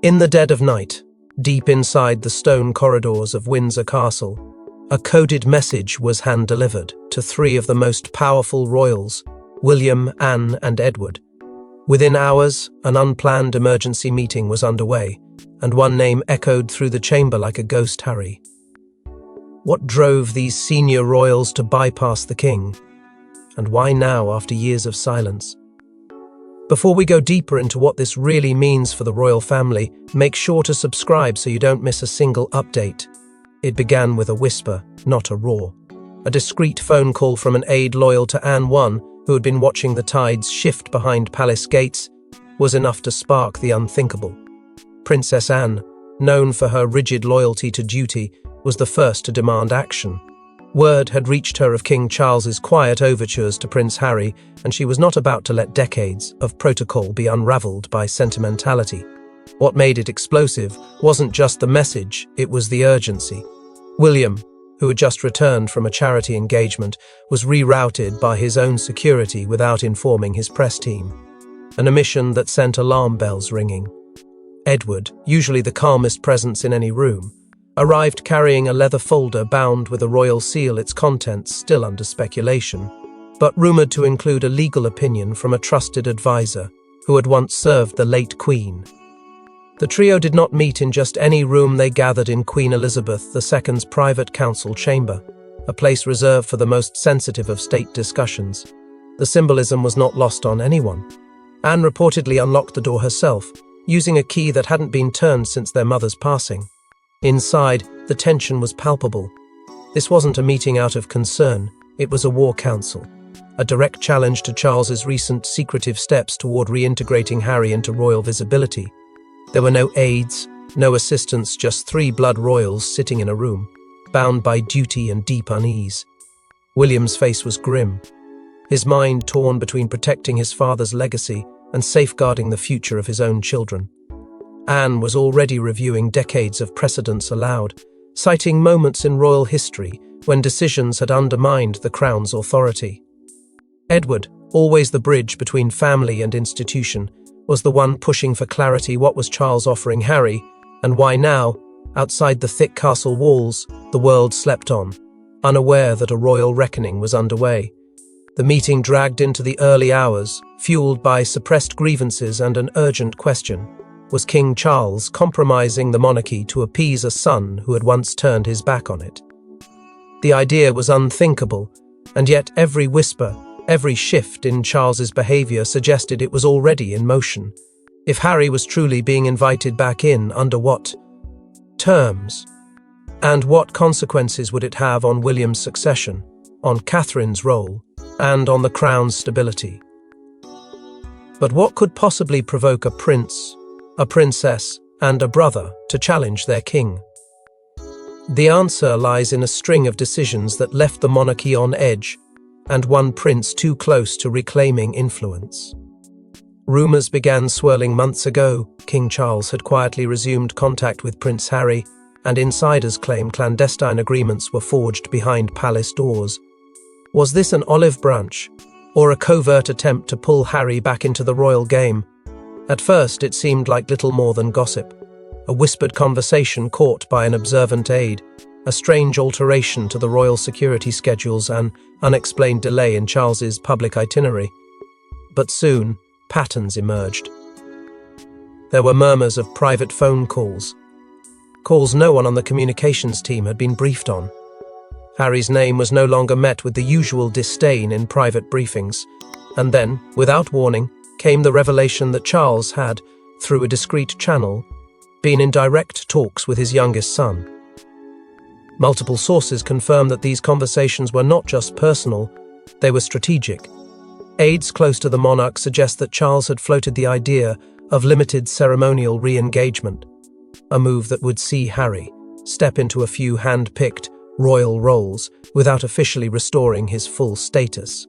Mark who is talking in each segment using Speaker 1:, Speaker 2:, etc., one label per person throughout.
Speaker 1: In the dead of night, deep inside the stone corridors of Windsor Castle, a coded message was hand-delivered to three of the most powerful royals, William, Anne, and Edward. Within hours, an unplanned emergency meeting was underway, and one name echoed through the chamber like a ghost: Harry. What drove these senior royals to bypass the king? And why now, after years of silence? Before we go deeper into what this really means for the royal family, make sure to subscribe so you don't miss a single update. It began with a whisper, not a roar. A discreet phone call from an aide loyal to Anne I, who had been watching the tides shift behind palace gates, was enough to spark the unthinkable. Princess Anne, known for her rigid loyalty to duty, was the first to demand action. Word had reached her of King Charles's quiet overtures to Prince Harry, and she was not about to let decades of protocol be unraveled by sentimentality. What made it explosive wasn't just the message, it was the urgency. William, who had just returned from a charity engagement, was rerouted by his own security without informing his press team. An omission that sent alarm bells ringing. Edward, usually the calmest presence in any room, arrived carrying a leather folder bound with a royal seal, its contents still under speculation, but rumoured to include a legal opinion from a trusted advisor who had once served the late Queen. The trio did not meet in just any room. They gathered in Queen Elizabeth II's private council chamber, a place reserved for the most sensitive of state discussions. The symbolism was not lost on anyone. Anne reportedly unlocked the door herself, using a key that hadn't been turned since their mother's passing. Inside, the tension was palpable. This wasn't a meeting out of concern, it was a war council, a direct challenge to Charles's recent secretive steps toward reintegrating Harry into royal visibility. There were no aides, no assistants, just three blood royals sitting in a room, bound by duty and deep unease. William's face was grim, his mind torn between protecting his father's legacy and safeguarding the future of his own children. Anne was already reviewing decades of precedents aloud, citing moments in royal history when decisions had undermined the crown's authority. Edward, always the bridge between family and institution, was the one pushing for clarity. What was Charles offering Harry, and why now, outside the thick castle walls, the world slept on, unaware that a royal reckoning was underway. The meeting dragged into the early hours, fueled by suppressed grievances and an urgent question. Was King Charles compromising the monarchy to appease a son who had once turned his back on it? The idea was unthinkable, and yet every whisper, every shift in Charles's behavior suggested it was already in motion. If Harry was truly being invited back in, under what terms? And what consequences would it have on William's succession, on Catherine's role, and on the crown's stability? But what could possibly provoke a prince, a princess, and a brother to challenge their king? The answer lies in a string of decisions that left the monarchy on edge, and one prince too close to reclaiming influence. Rumours began swirling months ago. King Charles had quietly resumed contact with Prince Harry, and insiders claim clandestine agreements were forged behind palace doors. Was this an olive branch, or a covert attempt to pull Harry back into the royal game? At first, it seemed like little more than gossip, a whispered conversation caught by an observant aide, a strange alteration to the royal security schedules, an unexplained delay in Charles's public itinerary. But soon, patterns emerged. There were murmurs of private phone calls no one on the communications team had been briefed on. Harry's name was no longer met with the usual disdain in private briefings, and then, without warning, came the revelation that Charles had, through a discreet channel, been in direct talks with his youngest son. Multiple sources confirm that these conversations were not just personal, they were strategic. Aides close to the monarch suggest that Charles had floated the idea of limited ceremonial re-engagement, a move that would see Harry step into a few hand-picked royal roles without officially restoring his full status.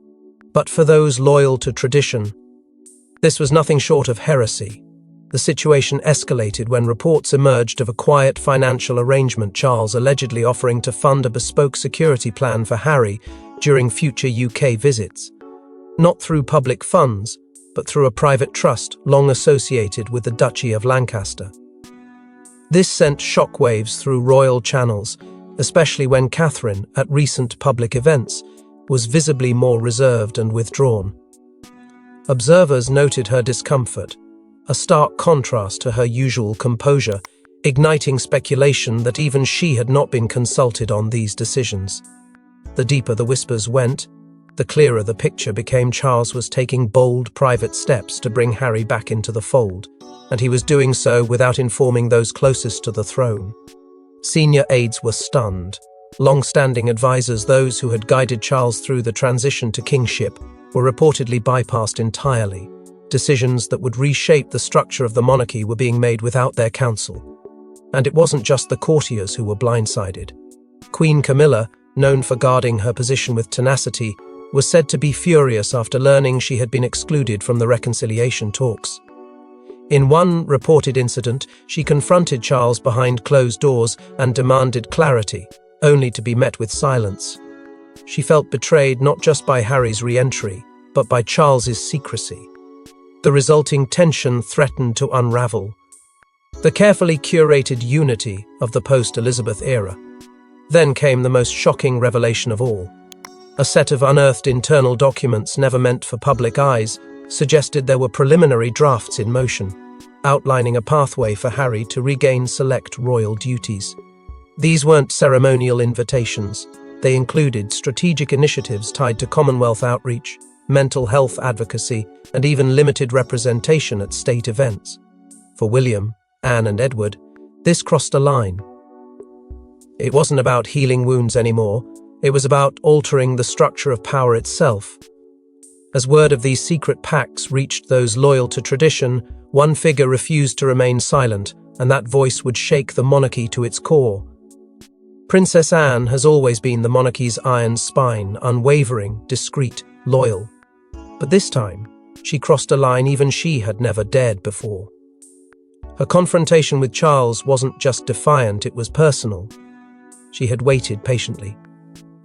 Speaker 1: But for those loyal to tradition, this was nothing short of heresy. The situation escalated when reports emerged of a quiet financial arrangement, Charles allegedly offering to fund a bespoke security plan for Harry during future UK visits, not through public funds, but through a private trust long associated with the Duchy of Lancaster. This sent shockwaves through royal channels, especially when Catherine, at recent public events, was visibly more reserved and withdrawn. Observers noted her discomfort, a stark contrast to her usual composure, igniting speculation that even she had not been consulted on these decisions. The deeper the whispers went, the clearer the picture became. Charles was taking bold, private steps to bring Harry back into the fold, and he was doing so without informing those closest to the throne. Senior aides were stunned. Long-standing advisors, those who had guided Charles through the transition to kingship, were reportedly bypassed entirely. Decisions that would reshape the structure of the monarchy were being made without their counsel. And it wasn't just the courtiers who were blindsided. Queen Camilla, known for guarding her position with tenacity, was said to be furious after learning she had been excluded from the reconciliation talks. In one reported incident, she confronted Charles behind closed doors and demanded clarity, only to be met with silence. She felt betrayed not just by Harry's re-entry, but by Charles's secrecy. The resulting tension threatened to unravel. The carefully curated unity of the post-Elizabeth era. Then came the most shocking revelation of all. A set of unearthed internal documents never meant for public eyes suggested there were preliminary drafts in motion, outlining a pathway for Harry to regain select royal duties. These weren't ceremonial invitations. They included strategic initiatives tied to Commonwealth outreach, mental health advocacy, and even limited representation at state events. For William, Anne, and Edward, this crossed a line. It wasn't about healing wounds anymore. It was about altering the structure of power itself. As word of these secret pacts reached those loyal to tradition, one figure refused to remain silent, and that voice would shake the monarchy to its core. Princess Anne has always been the monarchy's iron spine, unwavering, discreet, loyal. But this time, she crossed a line even she had never dared before. Her confrontation with Charles wasn't just defiant, it was personal. She had waited patiently,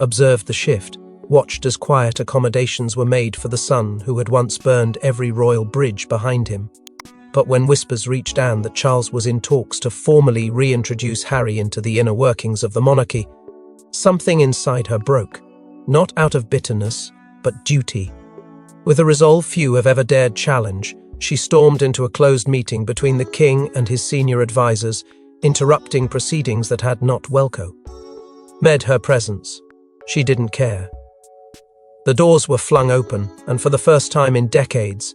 Speaker 1: observed the shift, watched as quiet accommodations were made for the son who had once burned every royal bridge behind him. But when whispers reached Anne that Charles was in talks to formally reintroduce Harry into the inner workings of the monarchy, something inside her broke, not out of bitterness, but duty. With a resolve few have ever dared challenge, she stormed into a closed meeting between the king and his senior advisors, interrupting proceedings that had not welcome met her presence. She didn't care. The doors were flung open, and for the first time in decades,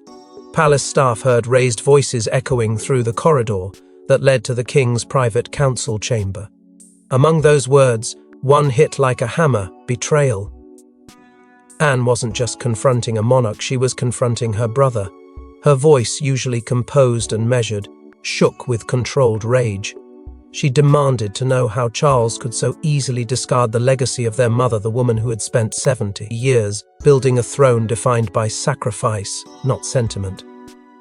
Speaker 1: palace staff heard raised voices echoing through the corridor that led to the king's private council chamber. Among those words, one hit like a hammer: betrayal. Anne wasn't just confronting a monarch, she was confronting her brother. Her voice, usually composed and measured, shook with controlled rage. She demanded to know how Charles could so easily discard the legacy of their mother, the woman who had spent 70 years building a throne defined by sacrifice, not sentiment.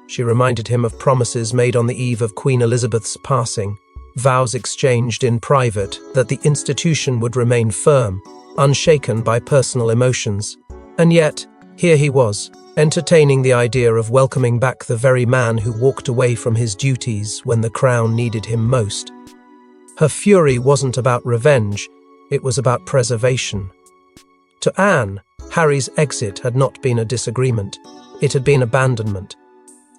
Speaker 1: She reminded him of promises made on the eve of Queen Elizabeth's passing, vows exchanged in private that the institution would remain firm, unshaken by personal emotions. And yet, here he was, entertaining the idea of welcoming back the very man who walked away from his duties when the crown needed him most. Her fury wasn't about revenge, it was about preservation. To Anne, Harry's exit had not been a disagreement, it had been abandonment.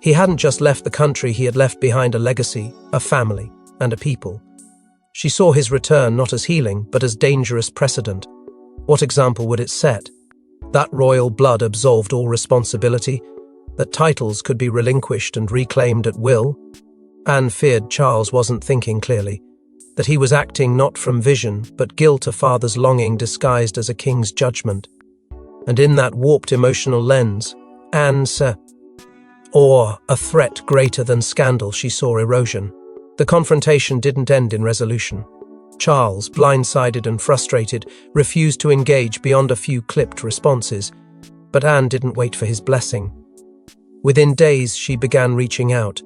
Speaker 1: He hadn't just left the country, he had left behind a legacy, a family, and a people. She saw his return not as healing, but as dangerous precedent. What example would it set? That royal blood absolved all responsibility, that titles could be relinquished and reclaimed at will. Anne feared Charles wasn't thinking clearly, that he was acting not from vision, but guilt, a father's longing disguised as a king's judgment. And in that warped emotional lens, Anne saw a threat greater than scandal. She saw erosion. The confrontation didn't end in resolution. Charles, blindsided and frustrated, refused to engage beyond a few clipped responses, but Anne didn't wait for his blessing. Within days, she began reaching out.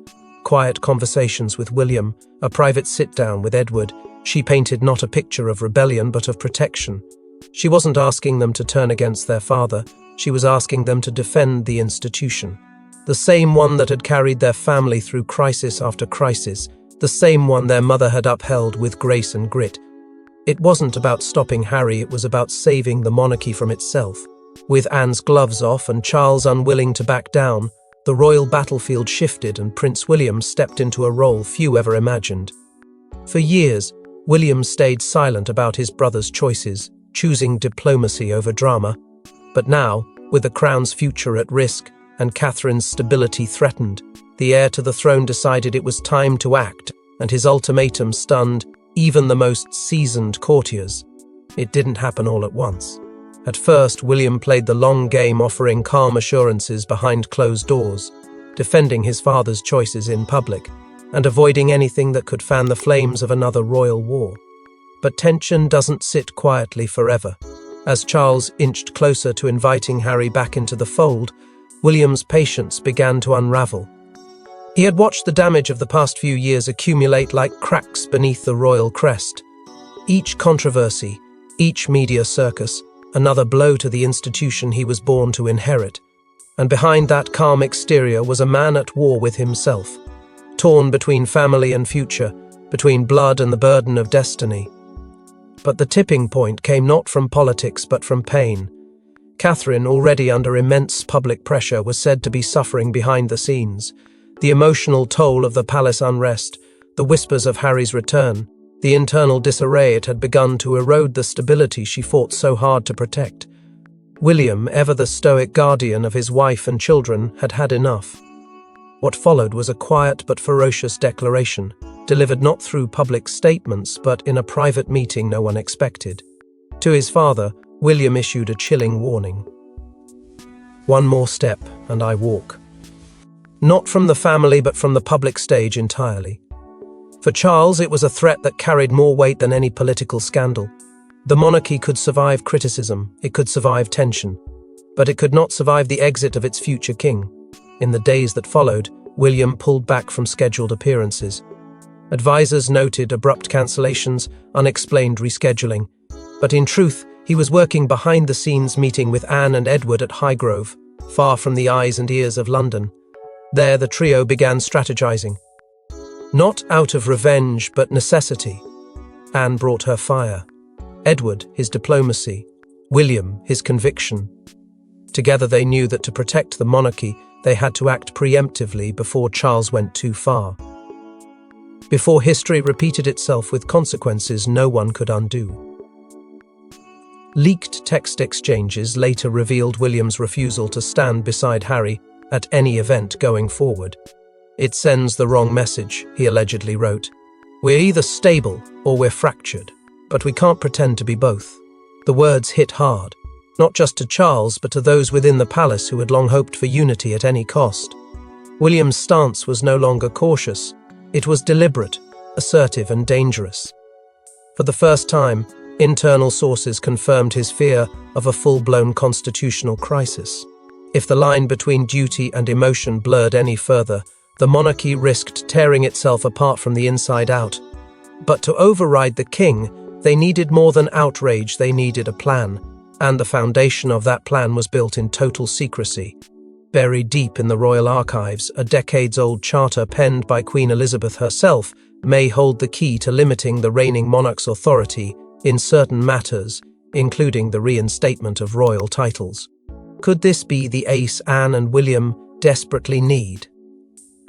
Speaker 1: Quiet conversations with William, a private sit-down with Edward. She painted not a picture of rebellion, but of protection. She wasn't asking them to turn against their father, she was asking them to defend the institution. The same one that had carried their family through crisis after crisis, the same one their mother had upheld with grace and grit. It wasn't about stopping Harry, it was about saving the monarchy from itself. With Anne's gloves off and Charles unwilling to back down, the royal battlefield shifted and Prince William stepped into a role few ever imagined. For years, William stayed silent about his brother's choices, choosing diplomacy over drama. But now, with the crown's future at risk and Catherine's stability threatened, the heir to the throne decided it was time to act, and his ultimatum stunned even the most seasoned courtiers. It didn't happen all at once. At first, William played the long game, offering calm assurances behind closed doors, defending his father's choices in public, and avoiding anything that could fan the flames of another royal war. But tension doesn't sit quietly forever. As Charles inched closer to inviting Harry back into the fold, William's patience began to unravel. He had watched the damage of the past few years accumulate like cracks beneath the royal crest. Each controversy, each media circus, another blow to the institution he was born to inherit. And behind that calm exterior was a man at war with himself, torn between family and future, between blood and the burden of destiny. But the tipping point came not from politics but from pain. Catherine, already under immense public pressure, was said to be suffering behind the scenes. The emotional toll of the palace unrest, the whispers of Harry's return, the internal disarray, it had begun to erode the stability she fought so hard to protect. William, ever the stoic guardian of his wife and children, had had enough. What followed was a quiet but ferocious declaration, delivered not through public statements but in a private meeting no one expected. To his father, William issued a chilling warning. "One more step, and I walk." Not from the family but from the public stage entirely. For Charles, it was a threat that carried more weight than any political scandal. The monarchy could survive criticism, it could survive tension, but it could not survive the exit of its future king. In the days that followed, William pulled back from scheduled appearances. Advisors noted abrupt cancellations, unexplained rescheduling, but in truth, he was working behind the scenes, meeting with Anne and Edward at Highgrove, far from the eyes and ears of London. There the trio began strategizing. Not out of revenge, but necessity. Anne brought her fire. Edward, his diplomacy. William, his conviction. Together they knew that to protect the monarchy, they had to act preemptively before Charles went too far. Before history repeated itself with consequences no one could undo. Leaked text exchanges later revealed William's refusal to stand beside Harry at any event going forward. "It sends the wrong message," he allegedly wrote. "We're either stable or we're fractured, but we can't pretend to be both." The words hit hard, not just to Charles but to those within the palace who had long hoped for unity at any cost. William's stance was no longer cautious. It was deliberate, assertive and dangerous. For the first time, internal sources confirmed his fear of a full-blown constitutional crisis. If the line between duty and emotion blurred any further, the monarchy risked tearing itself apart from the inside out. But to override the king, they needed more than outrage, they needed a plan, and the foundation of that plan was built in total secrecy. Buried deep in the royal archives, a decades-old charter penned by Queen Elizabeth herself may hold the key to limiting the reigning monarch's authority in certain matters, including the reinstatement of royal titles. Could this be the ace Anne and William desperately need?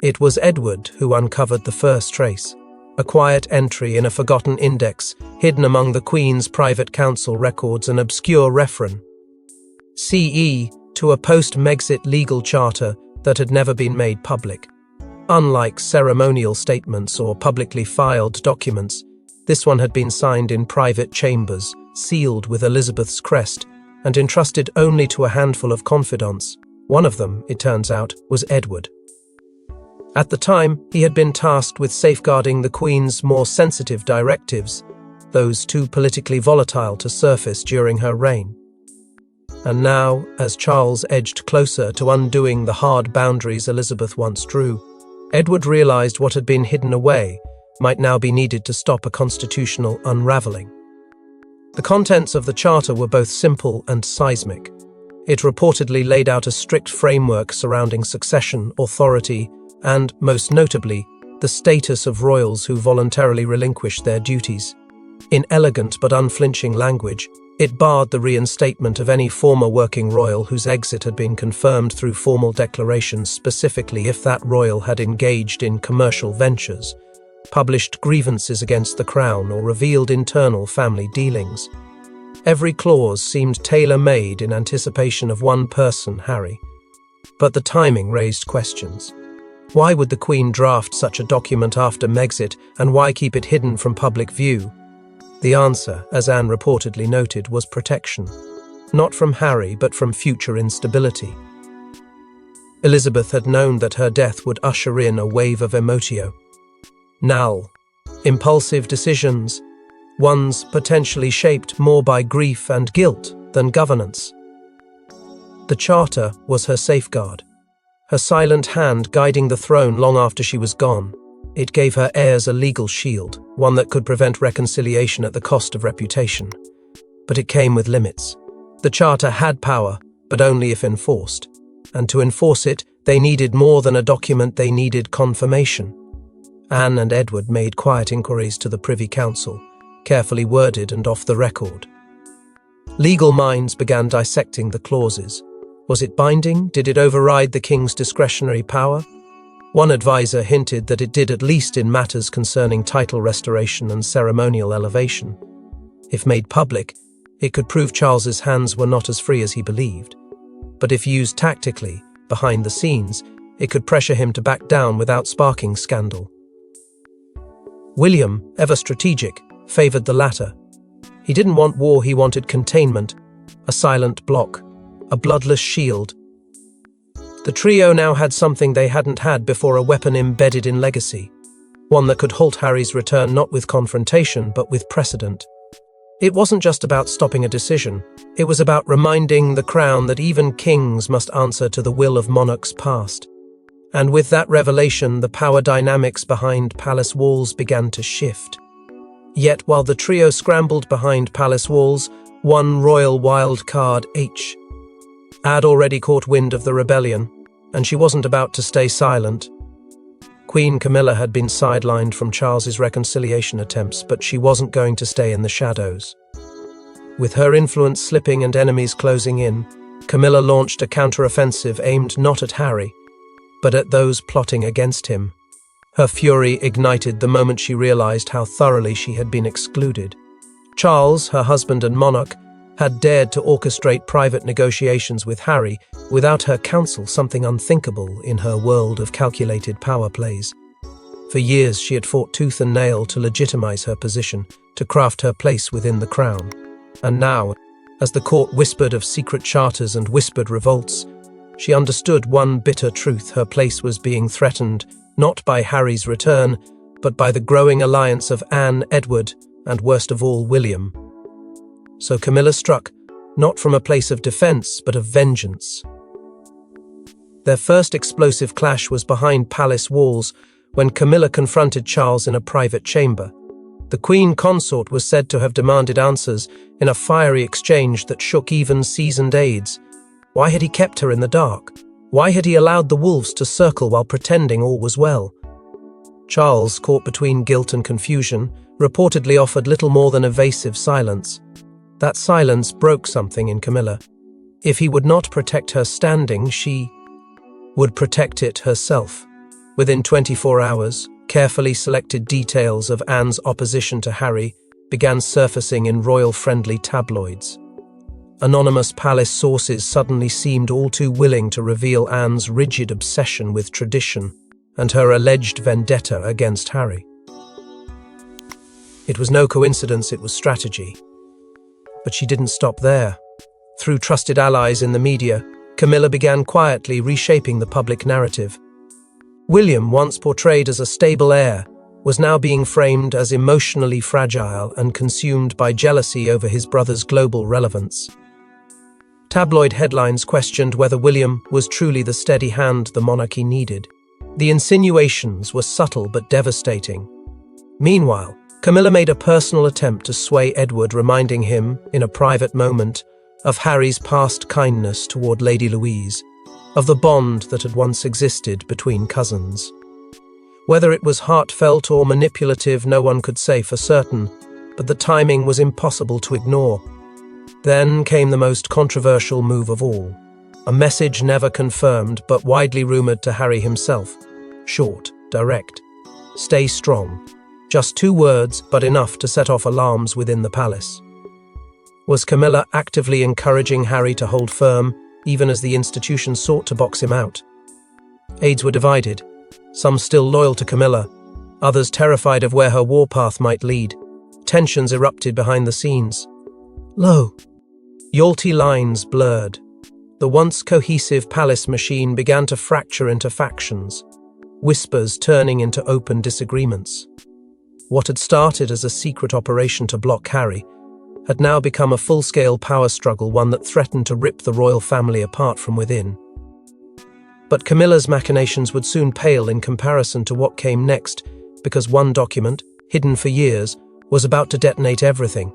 Speaker 1: It was Edward who uncovered the first trace, a quiet entry in a forgotten index hidden among the Queen's private council records, an obscure reference CE to a post-Megxit legal charter that had never been made public. Unlike ceremonial statements or publicly filed documents, this one had been signed in private chambers, sealed with Elizabeth's crest, and entrusted only to a handful of confidants. One of them, it turns out, was Edward. At the time, he had been tasked with safeguarding the Queen's more sensitive directives, those too politically volatile to surface during her reign. And now, as Charles edged closer to undoing the hard boundaries Elizabeth once drew, Edward realized what had been hidden away might now be needed to stop a constitutional unraveling. The contents of the charter were both simple and seismic. It reportedly laid out a strict framework surrounding succession, authority, and, most notably, the status of royals who voluntarily relinquished their duties. In elegant but unflinching language, it barred the reinstatement of any former working royal whose exit had been confirmed through formal declarations, specifically if that royal had engaged in commercial ventures, published grievances against the crown, or revealed internal family dealings. Every clause seemed tailor-made in anticipation of one person, Harry. But the timing raised questions. Why would the Queen draft such a document after Megxit, and why keep it hidden from public view? The answer, as Anne reportedly noted, was protection. Not from Harry, but from future instability. Elizabeth had known that her death would usher in a wave of emotio. Null. Impulsive decisions, ones potentially shaped more by grief and guilt than governance. The charter was her safeguard, her silent hand guiding the throne long after she was gone. It gave her heirs a legal shield, one that could prevent reconciliation at the cost of reputation. But it came with limits. The charter had power, but only if enforced. And to enforce it, they needed more than a document, they needed confirmation. Anne and Edward made quiet inquiries to the Privy Council, carefully worded and off the record. Legal minds began dissecting the clauses. Was it binding? Did it override the king's discretionary power? One advisor hinted that it did, at least in matters concerning title restoration and ceremonial elevation. If made public, it could prove Charles's hands were not as free as he believed. But if used tactically, behind the scenes, it could pressure him to back down without sparking scandal. William, ever strategic, favoured the latter. He didn't want war, he wanted containment, a silent block, a bloodless shield. The trio now had something they hadn't had before, a weapon embedded in legacy, one that could halt Harry's return not with confrontation but with precedent. It wasn't just about stopping a decision, it was about reminding the crown that even kings must answer to the will of monarchs past. And with that revelation, the power dynamics behind palace walls began to shift. Yet while the trio scrambled behind palace walls, one royal wild card, H, had already caught wind of the rebellion, and she wasn't about to stay silent. Queen Camilla had been sidelined from Charles's reconciliation attempts, but she wasn't going to stay in the shadows. With her influence slipping and enemies closing in, Camilla launched a counteroffensive aimed not at Harry, but at those plotting against him. Her fury ignited the moment she realized how thoroughly she had been excluded. Charles, her husband and monarch, had dared to orchestrate private negotiations with Harry without her counsel, something unthinkable in her world of calculated power plays. For years she had fought tooth and nail to legitimize her position, to craft her place within the crown. And now, as the court whispered of secret charters and whispered revolts, she understood one bitter truth: her place was being threatened, not by Harry's return, but by the growing alliance of Anne, Edward, and worst of all, William. So Camilla struck, not from a place of defense, but of vengeance. Their first explosive clash was behind palace walls, when Camilla confronted Charles in a private chamber. The Queen Consort was said to have demanded answers in a fiery exchange that shook even seasoned aides. Why had he kept her in the dark? Why had he allowed the wolves to circle while pretending all was well? Charles, caught between guilt and confusion, reportedly offered little more than evasive silence. That silence broke something in Camilla. If he would not protect her standing, she would protect it herself. Within 24 hours, carefully selected details of Anne's opposition to Harry began surfacing in royal-friendly tabloids. Anonymous palace sources suddenly seemed all too willing to reveal Anne's rigid obsession with tradition and her alleged vendetta against Harry. It was no coincidence, it was strategy. But she didn't stop there. Through trusted allies in the media, Camilla began quietly reshaping the public narrative. William, once portrayed as a stable heir, was now being framed as emotionally fragile and consumed by jealousy over his brother's global relevance. Tabloid headlines questioned whether William was truly the steady hand the monarchy needed. The insinuations were subtle but devastating. Meanwhile, Camilla made a personal attempt to sway Edward, reminding him, in a private moment, of Harry's past kindness toward Lady Louise, of the bond that had once existed between cousins. Whether it was heartfelt or manipulative, no one could say for certain, but the timing was impossible to ignore. Then came the most controversial move of all. A message never confirmed, but widely rumoured to Harry himself. Short, direct. Stay strong. Just 2 words, but enough to set off alarms within the palace. Was Camilla actively encouraging Harry to hold firm, even as the institution sought to box him out? Aides were divided, some still loyal to Camilla, others terrified of where her warpath might lead. Tensions erupted behind the scenes. Lo! Yalty lines blurred. The once cohesive palace machine began to fracture into factions, whispers turning into open disagreements. What had started as a secret operation to block Harry had now become a full-scale power struggle, one that threatened to rip the royal family apart from within. But Camilla's machinations would soon pale in comparison to what came next, because one document, hidden for years, was about to detonate everything.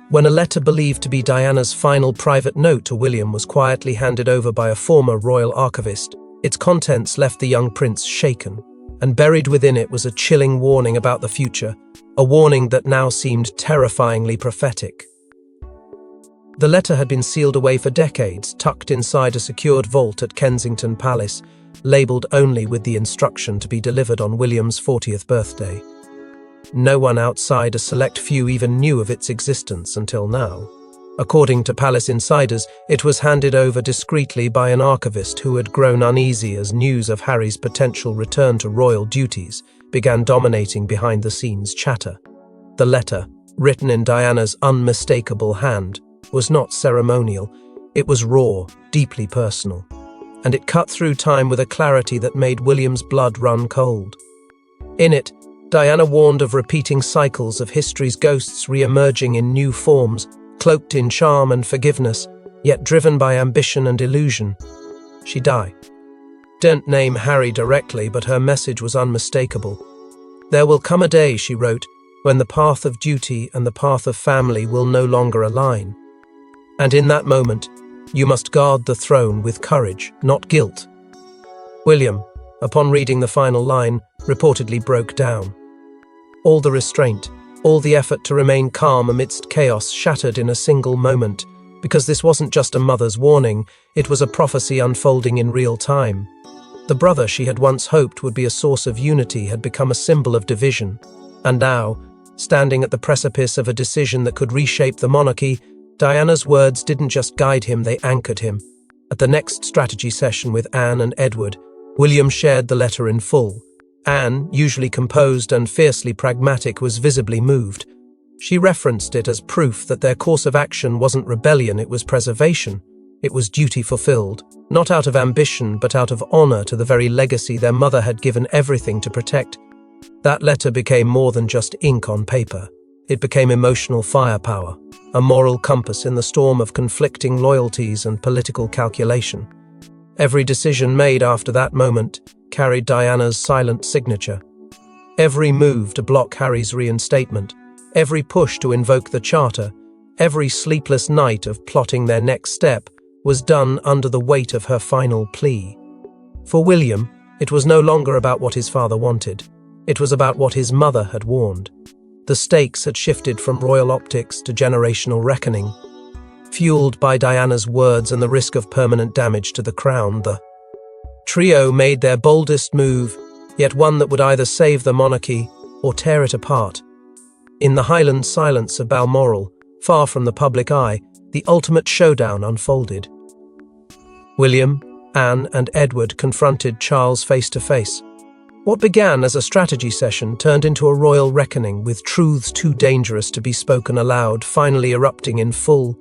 Speaker 1: When a letter believed to be Diana's final private note to William was quietly handed over by a former royal archivist, its contents left the young prince shaken, and buried within it was a chilling warning about the future, a warning that now seemed terrifyingly prophetic. The letter had been sealed away for decades, tucked inside a secured vault at Kensington Palace, labelled only with the instruction to be delivered on William's 40th birthday. No one outside a select few even knew of its existence until now. According to palace insiders, it was handed over discreetly by an archivist who had grown uneasy as news of Harry's potential return to royal duties began dominating behind-the-scenes chatter. The letter, written in Diana's unmistakable hand, was not ceremonial. It was raw, deeply personal, and it cut through time with a clarity that made William's blood run cold. In it, Diana warned of repeating cycles of history's ghosts re-emerging in new forms, cloaked in charm and forgiveness, yet driven by ambition and illusion. She died. Didn't name Harry directly, but her message was unmistakable. There will come a day, she wrote, when the path of duty and the path of family will no longer align. And in that moment, you must guard the throne with courage, not guilt. William, upon reading the final line, reportedly broke down. All the restraint, all the effort to remain calm amidst chaos shattered in a single moment, because this wasn't just a mother's warning, it was a prophecy unfolding in real time. The brother she had once hoped would be a source of unity had become a symbol of division, and now, standing at the precipice of a decision that could reshape the monarchy, Diana's words didn't just guide him, they anchored him. At the next strategy session with Anne and Edward, William shared the letter in full. Anne, usually composed and fiercely pragmatic, was visibly moved. She referenced it as proof that their course of action wasn't rebellion, it was preservation. It was duty fulfilled, not out of ambition, but out of honor to the very legacy their mother had given everything to protect. That letter became more than just ink on paper. It became emotional firepower, a moral compass in the storm of conflicting loyalties and political calculation. Every decision made after that moment carried Diana's silent signature. Every move to block Harry's reinstatement, every push to invoke the charter, every sleepless night of plotting their next step was done under the weight of her final plea. For William, it was no longer about what his father wanted. It was about what his mother had warned. The stakes had shifted from royal optics to generational reckoning. Fueled by Diana's words and the risk of permanent damage to the crown, the trio made their boldest move, yet one that would either save the monarchy or tear it apart. In the Highland silence of Balmoral, far from the public eye, the ultimate showdown unfolded. William, Anne, and Edward confronted Charles face to face. What began as a strategy session turned into a royal reckoning, with truths too dangerous to be spoken aloud finally erupting in full.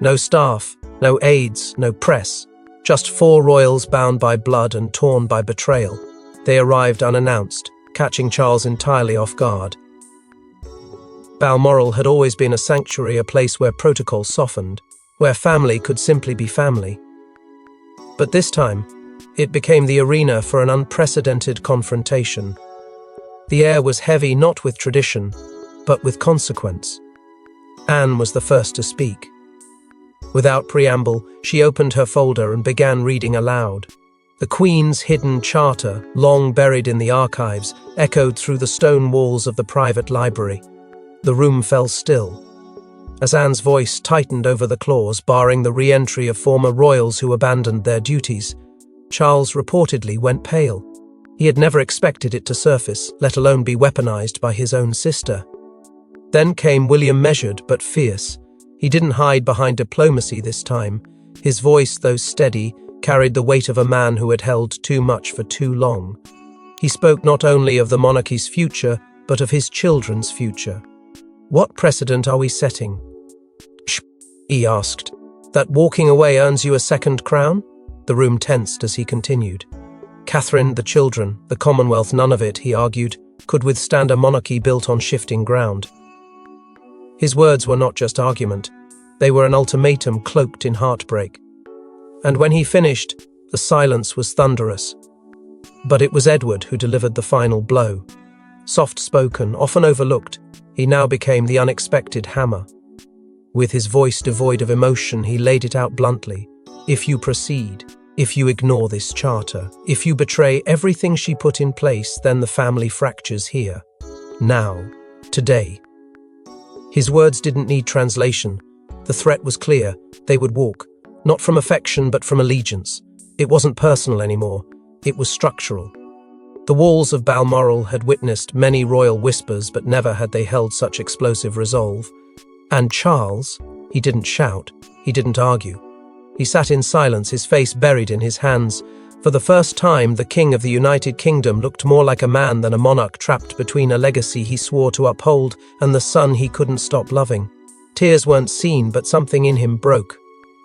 Speaker 1: No staff, no aides, no press. Just 4 royals bound by blood and torn by betrayal. They arrived unannounced, catching Charles entirely off guard. Balmoral had always been a sanctuary, a place where protocol softened, where family could simply be family. But this time, it became the arena for an unprecedented confrontation. The air was heavy not with tradition, but with consequence. Anne was the first to speak. Without preamble, she opened her folder and began reading aloud. The Queen's hidden charter, long buried in the archives, echoed through the stone walls of the private library. The room fell still, as Anne's voice tightened over the clause barring the re-entry of former royals who abandoned their duties. Charles reportedly went pale. He had never expected it to surface, let alone be weaponized by his own sister. Then came William, measured but fierce. He didn't hide behind diplomacy this time. His voice, though steady, carried the weight of a man who had held too much for too long. He spoke not only of the monarchy's future, but of his children's future. "What precedent are we setting?" he asked. "That walking away earns you a second crown?" The room tensed as he continued. Catherine, the children, the Commonwealth, none of it, he argued, could withstand a monarchy built on shifting ground. His words were not just argument. They were an ultimatum cloaked in heartbreak. And when he finished, the silence was thunderous. But it was Edward who delivered the final blow. Soft-spoken, often overlooked, he now became the unexpected hammer. With his voice devoid of emotion, he laid it out bluntly. "If you proceed, if you ignore this charter, if you betray everything she put in place, then the family fractures here. Now. Today." His words didn't need translation. The threat was clear. They would walk. Not from affection, but from allegiance. It wasn't personal anymore. It was structural. The walls of Balmoral had witnessed many royal whispers, but never had they held such explosive resolve. And Charles, he didn't shout, he didn't argue. He sat in silence, his face buried in his hands. For the first time, the King of the United Kingdom looked more like a man than a monarch trapped between a legacy he swore to uphold and the son he couldn't stop loving. Tears weren't seen, but something in him broke.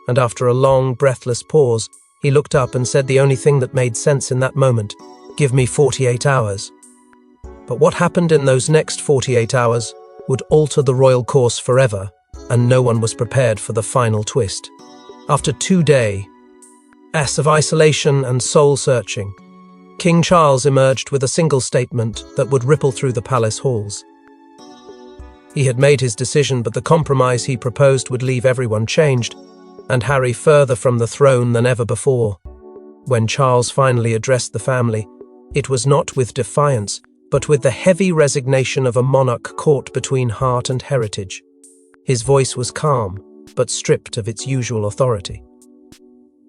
Speaker 1: And after a long, breathless pause, he looked up and said the only thing that made sense in that moment: "Give me 48 hours." But what happened in those next 48 hours would alter the royal course forever, and no one was prepared for the final twist. After 2 days of isolation and soul-searching, King Charles emerged with a single statement that would ripple through the palace halls. He had made his decision, but the compromise he proposed would leave everyone changed, and Harry further from the throne than ever before. When Charles finally addressed the family, it was not with defiance, but with the heavy resignation of a monarch caught between heart and heritage. His voice was calm, but stripped of its usual authority.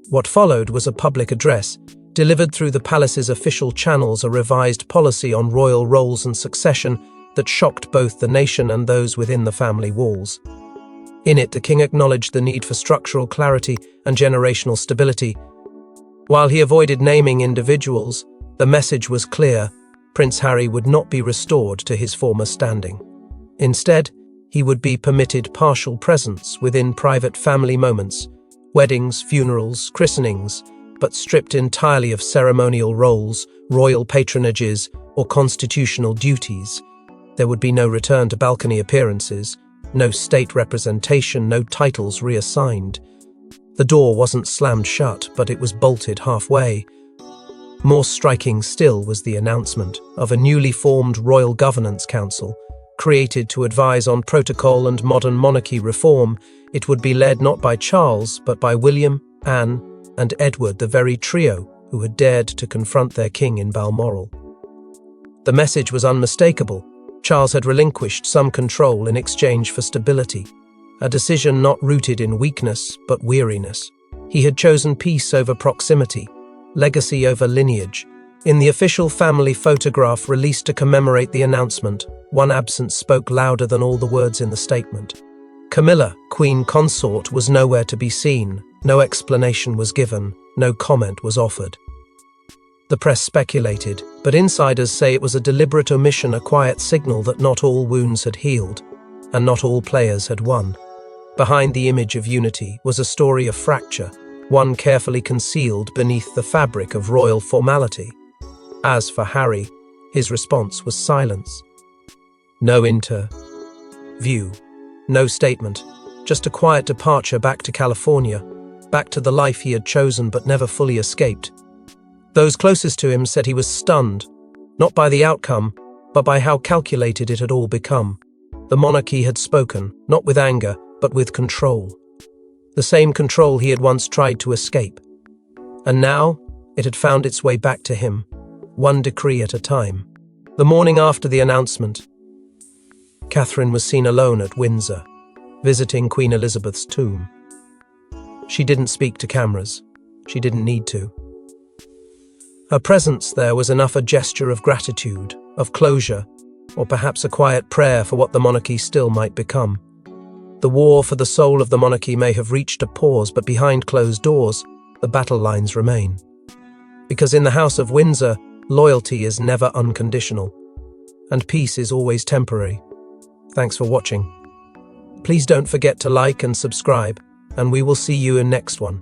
Speaker 1: What followed was a public address, delivered through the palace's official channels, a revised policy on royal roles and succession that shocked both the nation and those within the family walls. In it, the king acknowledged the need for structural clarity and generational stability. While he avoided naming individuals, the message was clear: Prince Harry would not be restored to his former standing. Instead, he would be permitted partial presence within private family moments, weddings, funerals, christenings, but stripped entirely of ceremonial roles, royal patronages, or constitutional duties. There would be no return to balcony appearances, no state representation, no titles reassigned. The door wasn't slammed shut, but it was bolted halfway. More striking still was the announcement of a newly formed Royal Governance Council, created to advise on protocol and modern monarchy reform. It would be led not by Charles, but by William, Anne, and Edward, the very trio who had dared to confront their king in Balmoral. The message was unmistakable. Charles had relinquished some control in exchange for stability, a decision not rooted in weakness but weariness. He had chosen peace over proximity, legacy over lineage. In the official family photograph released to commemorate the announcement, one absence spoke louder than all the words in the statement. Camilla, Queen Consort, was nowhere to be seen. No explanation was given, no comment was offered. The press speculated, but insiders say it was a deliberate omission, a quiet signal that not all wounds had healed, and not all players had won. Behind the image of unity was a story of fracture, one carefully concealed beneath the fabric of royal formality. As for Harry, his response was silence. No interview, no statement, just a quiet departure back to California, back to the life he had chosen but never fully escaped. Those closest to him said he was stunned, not by the outcome, but by how calculated it had all become. The monarchy had spoken, not with anger, but with control. The same control he had once tried to escape. And now, It had found its way back to him, one decree at a time. The morning after the announcement, Catherine was seen alone at Windsor, visiting Queen Elizabeth's tomb. She didn't speak to cameras. She didn't need to. Her presence there was enough a gesture of gratitude, of closure, or perhaps a quiet prayer for what the monarchy still might become. The war for the soul of the monarchy may have reached a pause, but behind closed doors, the battle lines remain. Because in the House of Windsor, loyalty is never unconditional, and peace is always temporary. Thanks for watching. Please don't forget to like and subscribe, and we will see you in next one.